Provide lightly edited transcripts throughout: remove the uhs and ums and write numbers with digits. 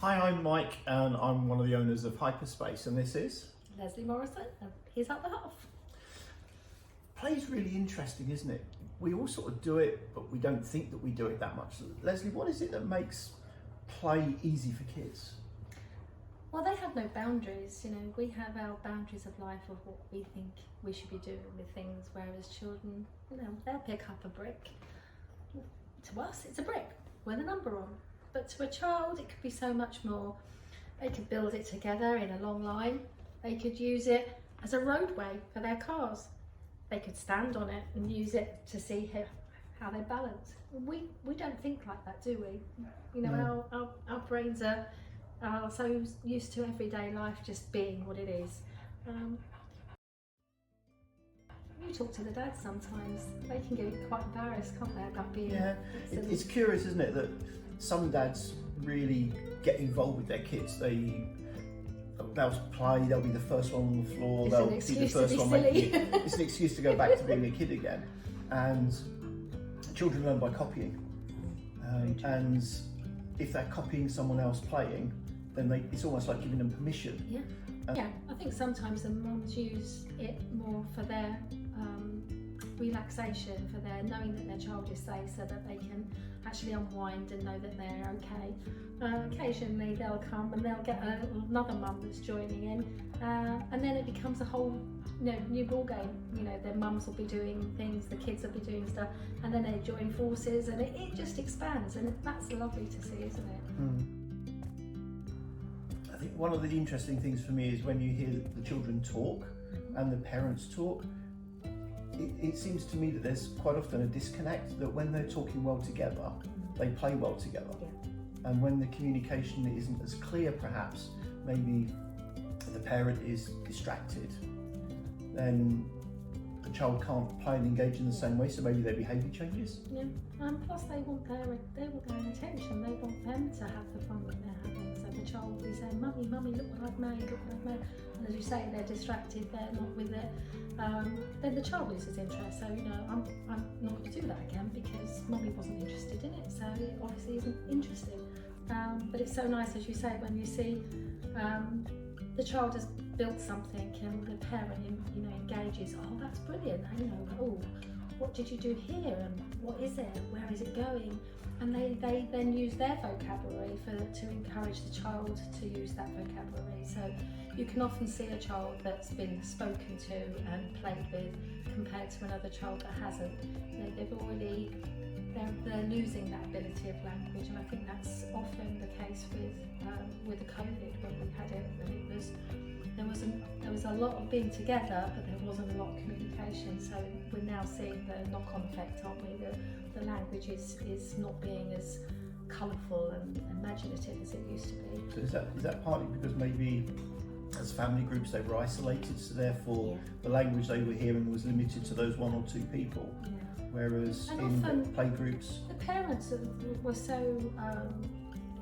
Hi, I'm Mike and I'm one of the owners of Hyperspace, and this is Lesley Morrison, and he's at the half. Play's really interesting, isn't it? We all sort of do it, but we don't think that we do it that much. Lesley, what is it that makes play easy for kids? Well, they have no boundaries, you know, we have our boundaries of life of what we think we should be doing with things, whereas children, you know, they'll pick up a brick. To us, it's a brick with a number on, but to a child, it could be so much more. They could build it together in a long line. They could use it as a roadway for their cars. They could stand on it and use it to see how they balance. We don't think like that, do we? You know, our brains are so used to everyday life just being what it is. You talk to the dads sometimes, they can get quite embarrassed, can't they, about being... Yeah, it's curious, isn't it, that some dads really get involved with their kids. They'll play, they'll be the first one on the floor, they'll be the first one making it. It's an excuse to go back to being a kid again. And children learn by copying. And if they're copying someone else playing, then it's almost like giving them permission. Yeah, I think sometimes the mums use it more for their relaxation, for their knowing that their child is safe, so that they can actually unwind and know that they're okay. Occasionally they'll come and they'll get another mum that's joining in, and then it becomes a whole new ball game. You know, their mums will be doing things, the kids will be doing stuff, and then they join forces, and it just expands, and that's lovely to see, isn't it? I think one of the interesting things for me is when you hear the children talk and the parents talk, it seems to me that there's quite often a disconnect, that when they're talking well together, they play well together. Yeah. And when the communication isn't as clear, perhaps, maybe the parent is distracted, then the child can't play and engage in the same way, so maybe their behaviour changes. Yeah, and plus they want their attention, they want them to have the fun that they're having. So the child will be saying, "Mummy, mummy, look what I've made, look what I've made." And as you say, they're distracted, they're not with it. Then the child loses interest. So, you know, I'm not going to do that again because mummy wasn't interested in it, so it obviously isn't interested. But it's so nice, as you say, when you see the child has built something and the parent, you know, engages. Oh, that's brilliant. You know, oh, what did you do here? And what is it? Where is it going? And they then use their vocabulary to encourage the child to use that vocabulary. So you can often see a child that's been spoken to and played with compared to another child that hasn't. They're losing that ability of language, and I think that's often the case with the COVID when we had it. There was a lot of being together, but there wasn't a lot of communication. So we're now seeing the knock-on effect, aren't we? The language is not being as colourful and imaginative as it used to be. So is that partly because maybe as family groups they were isolated, so therefore the language they were hearing was limited to those one or two people? Yeah. Whereas and in play groups, the parents were so,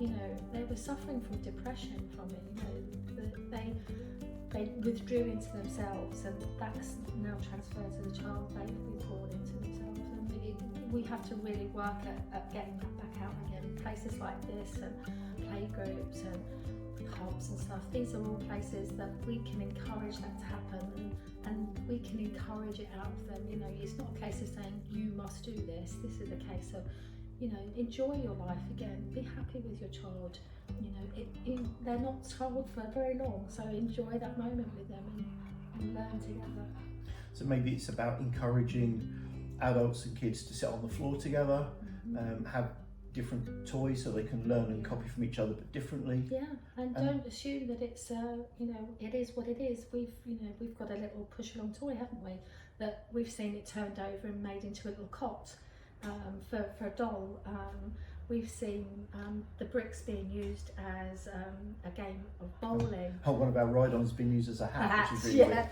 you know, they were suffering from depression from it. You know, they withdrew into themselves, and that's now transferred to the child. They've withdrawn into themselves, and we have to really work at getting that back out again. Places like this, and play groups, and hubs and stuff. These are all places that we can encourage that to happen, and we can encourage it out of them. You know, it's not a case of saying you must do this. This is a case of, you know, enjoy your life again. Be happy with your child. You know, they're not told for very long, so enjoy that moment with them and learn together. So maybe it's about encouraging adults and kids to sit on the floor together, have different toys so they can learn and copy from each other, but differently. Yeah, and don't assume that it's you know, it is what it is. We've got a little push along toy, haven't we? That we've seen it turned over and made into a little cot for a doll. We've seen the bricks being used as a game of bowling. Oh, one of our ride-ons has been used as a hat, which is really weird.